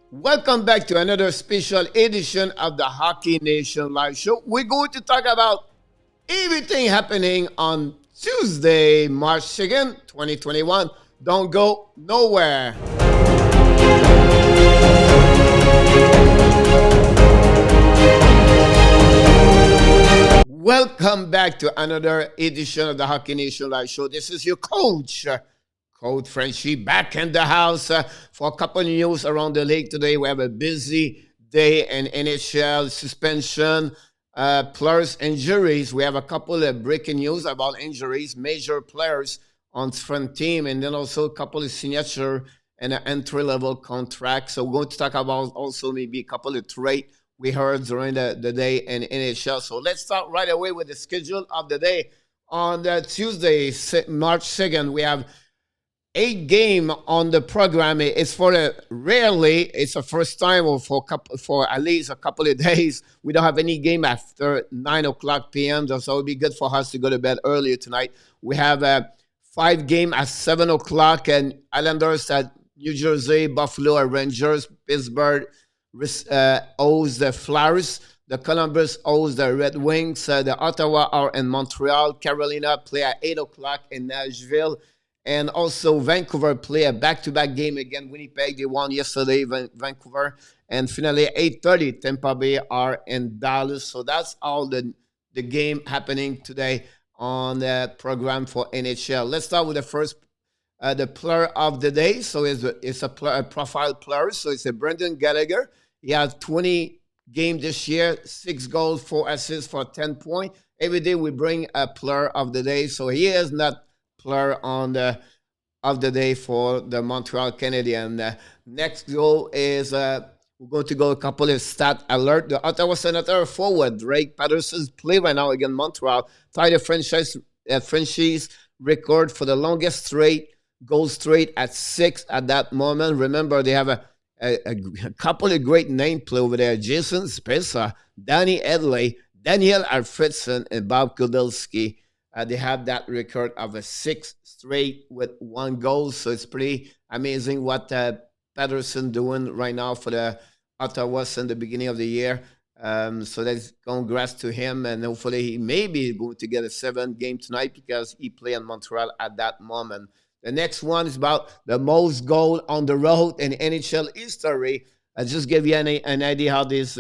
Welcome back to another special edition of the Hockey Nation Live Show. We're going to talk about everything happening on Tuesday, March 2nd, 2021. Don't go nowhere. Welcome back to another edition of the Hockey Nation Live Show. This is your Coach Frenchy, back in the house for a couple of news around the league today. We have a busy day in NHL suspension, players injuries. We have a couple of breaking news about injuries, major players on front team, and then also a couple of signature and an entry-level contract. So we're going to talk about also maybe a couple of trade we heard during the day in NHL. So let's start right away with the schedule of the day. On the Tuesday, March 2nd, we have 8 game on the program. It's for rarely. It's the first time or for at least a couple of days. We don't have any game after 9:00 p.m. So it'll be good for us to go to bed earlier tonight. We have a 5 game at 7:00 and Islanders at New Jersey, Buffalo at Rangers, Pittsburgh owes the Flyers. The Columbus owes the Red Wings. The Ottawa are in Montreal. Carolina play at 8:00 in Nashville. And also Vancouver play a back-to-back game against Winnipeg. They won yesterday, Vancouver. And finally, 8:30, Tampa Bay are in Dallas. So that's all the game happening today on the program for NHL. Let's start with the first, the player of the day. So it's a profile player. So it's a Brendan Gallagher. He has 20 games this year, 6 goals, 4 assists for 10 points. Every day we bring a player of the day. So he is not player on the of the day for the Montreal Canadiens. Next goal is we're going to go a couple of stat alert. The Ottawa Senator forward Drake Patterson's play right now against Montreal tied a franchise record for the longest straight goal straight at 6 at that moment. Remember, they have a couple of great name play over there: Jason Spezza, Danny Edley, Daniel Alfredson, and Bob Kudelski. They have that record of a 6 straight with 1 goal. So it's pretty amazing what Patterson doing right now for the Ottawa in the beginning of the year. So that's congrats to him. And hopefully he may be going to get a 7th game tonight because he played in Montreal at that moment. The next one is about the most goal on the road in NHL history. I'll just give you an idea how this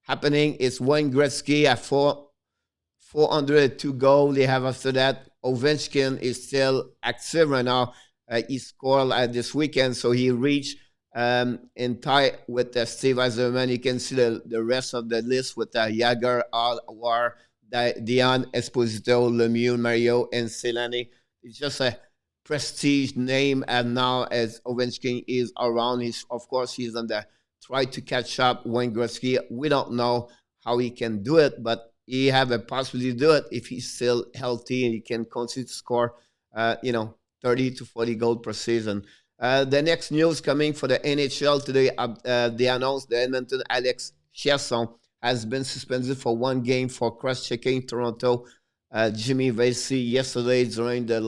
happening. It's Wayne Gretzky at 402 goals they have after that. Ovechkin is still active right now. He scored this weekend, so he reached in tie with Steve Eiserman. You can see the rest of the list with Jagger, War, Dion Esposito, Lemieux, Mario, and Selani. It's just a prestige name, and now as Ovechkin is around, he's on the try to catch up Wayne Gretzky. We don't know how he can do it, but he have a possibility to do it if he's still healthy and he can continue to score, 30 to 40 goals per season. The next news coming for the NHL today, they announced the Edmonton Alex Chiasson has been suspended for 1 game for cross-checking Toronto Jimmy Vesey yesterday during the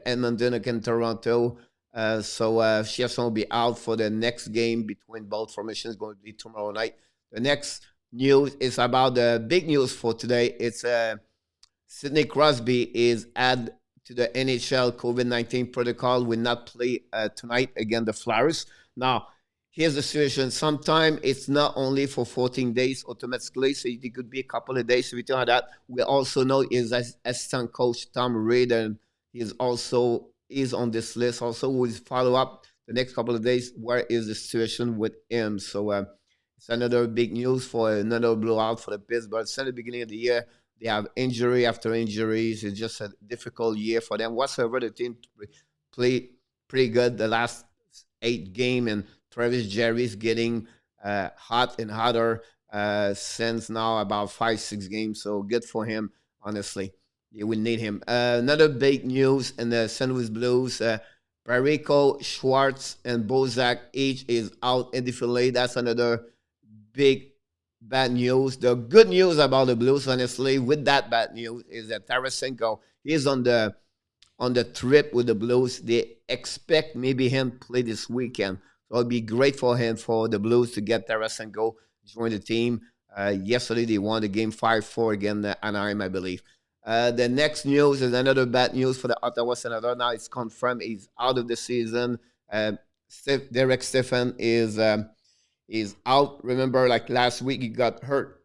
Edmonton against Toronto. So Chiasson will be out for the next game between both formations, going to be tomorrow night. The next news is about the big news for today. It's Sidney Crosby is added to the NHL COVID-19 protocol, will not play tonight against the Flyers. Now, here's the situation. Sometimes it's not only for 14 days automatically, so it could be a couple of days. So we don't have that. We also know is assistant coach Tom Reid, and is on this list. Also, we'll follow up the next couple of days. Where is the situation with him? So it's another big news for another blowout for the Pittsburgh. Since the beginning of the year, they have injury after injuries. It's just a difficult year for them. Whatsoever, the team played pretty good the last 8 games, and Travis Jerry's getting hot and hotter since now about 5-6 games. So good for him, honestly. You will need him. Another big news in the St. Louis Blues. Parayko, Schwartz, and Bozak each is out indefinitely. That's another big bad news. The good news about the Blues, honestly, with that bad news, is that Tarasenko is on the trip with the Blues. They expect maybe him play this weekend. So it'd be great for him, for the Blues, to get Tarasenko, join the team. Yesterday, they won the game 5-4 against Anaheim, I believe. The next news is another bad news for the Ottawa Senators. Now it's confirmed he's out of the season. Derek Stephen is out. Remember, like last week, he got hurt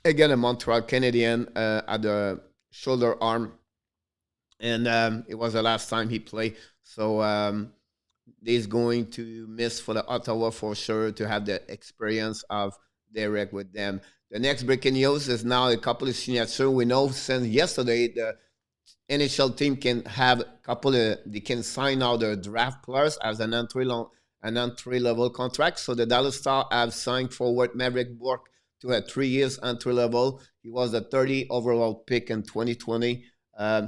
again, a Montreal Canadian at the shoulder arm, and it was the last time he played. So he's going to miss for the Ottawa for sure, to have the experience of Derek with them. The next breaking news is now a couple of signatures. We know since yesterday the NHL team can have a couple of, they can sign out their draft players as an entry level contract. So the Dallas Stars have signed forward Maverick Bourque to a 3 years entry level. He was a 30 overall pick in 2020.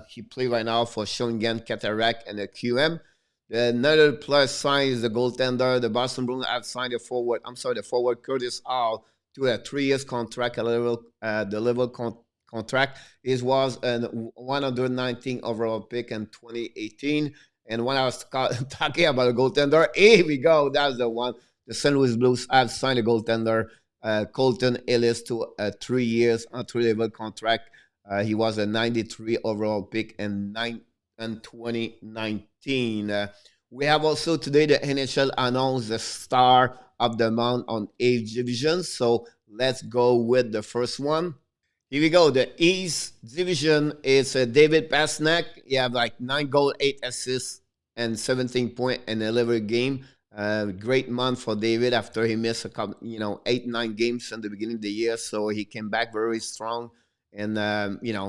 He played right now for Shawinigan, Cataract, and the QM. Another player signed is the goaltender. The Boston Bruins have signed the forward Curtis Hall to a 3 years contract, the level contract. It was a 119 overall pick in 2018. And when I was talking about a goaltender, here we go. That's the one. The St. Louis Blues have signed a goaltender, Colton Ellis, to a 3 years entry-level contract. He was a 93 overall pick in 2019. We have also today the NHL announced the star of the month on each division. So let's go with the first one. Here we go. The East Division is David Pastrnak. He have like 9 goals, 8 assists, and 17 points in 11 game. Great month for David after he missed a couple, 8-9 games in the beginning of the year. So he came back very strong, and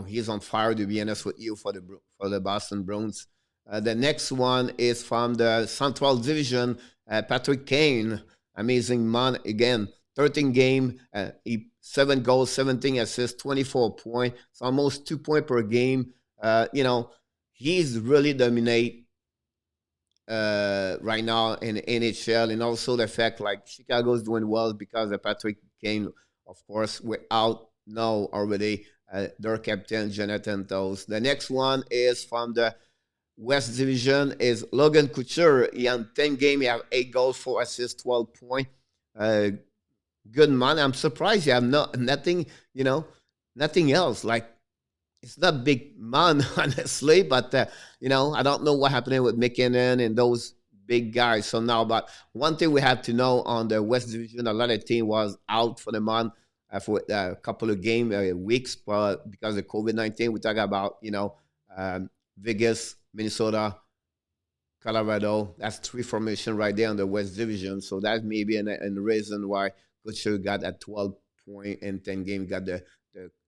he's on fire, to be honest with you, for the Boston Bruins. The next one is from the Central Division, Patrick Kane. Amazing month again. 13 game, 7 goals, 17 assists, 24 points. It's almost 2 points per game. He's really dominate right now in the NHL, and also the fact like Chicago's doing well because of Patrick Kane, of course, without now already their captain Jonathan Toews. The next one is from the West Division is Logan Couture. He had 10 games, he have 8 goals, 4 assists, 12 points. Good man. I'm surprised you have nothing else. Like, it's not big man, honestly, but I don't know what happened with McKinnon and those big guys. So now, but one thing we have to know on the West Division, a lot of team was out for the month for a couple of weeks, but because of COVID-19, we talk about Vegas, Minnesota, Colorado. That's 3 formation right there on the West Division. So that may be a reason why Couture got at 12 point in 10 games, got the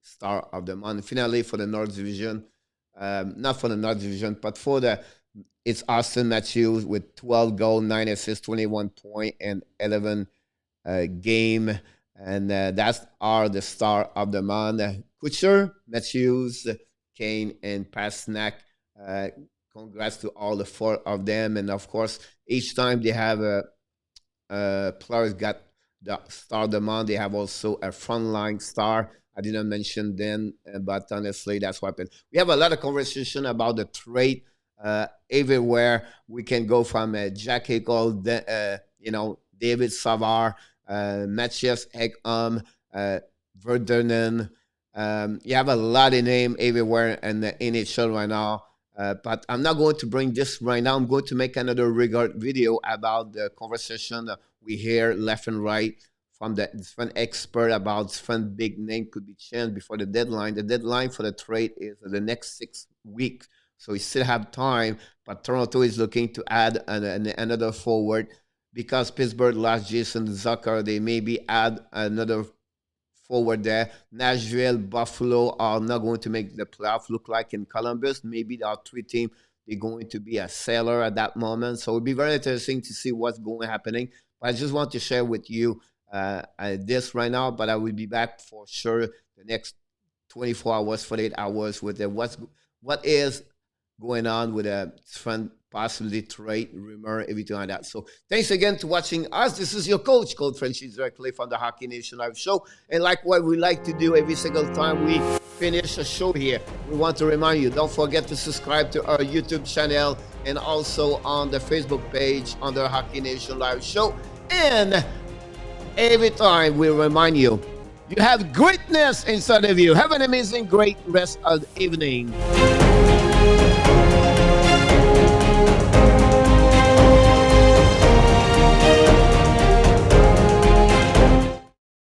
star of the month. Finally, for the North Division, not for the North Division, but it's Austin Matthews with 12 goals, 9 assists, 21 point, and 11 game. And that's the star of the month. Couture, Matthews, Kane, and Pastrnak. Congrats to all the 4 of them. And of course, each time they have players got the star of the month, they have also a frontline star. I didn't mention them, but honestly, that's what happened. We have a lot of conversation about the trade everywhere. We can go from Jack Eichel, David Savard, Matthias Ekholm, Verdernen. You have a lot of names everywhere in the NHL right now. But I'm not going to bring this right now. I'm going to make another video about the conversation we hear left and right from the different expert about different big name could be changed before the deadline. The deadline for the trade is the next 6 weeks. So we still have time, but Toronto is looking to add another forward because Pittsburgh lost Jason Zucker. They maybe add another forward there. Nashville, Buffalo are not going to make the playoff look like in Columbus. Maybe there are 3 teams. They're going to be a sailor at that moment. So it'll be very interesting to see what's going to happening. But I just want to share with you this right now. But I will be back for sure the next 24 hours, 48 hours with what is going on with a different possibly trade, rumor, everything like that. So thanks again to watching us. This is your coach, Frenchy, directly from the Hockey Nation Live Show. And like what we like to do every single time we finish a show here, we want to remind you, don't forget to subscribe to our YouTube channel and also on the Facebook page under Hockey Nation Live Show. And every time we remind you, you have greatness inside of you. Have an amazing, great rest of the evening.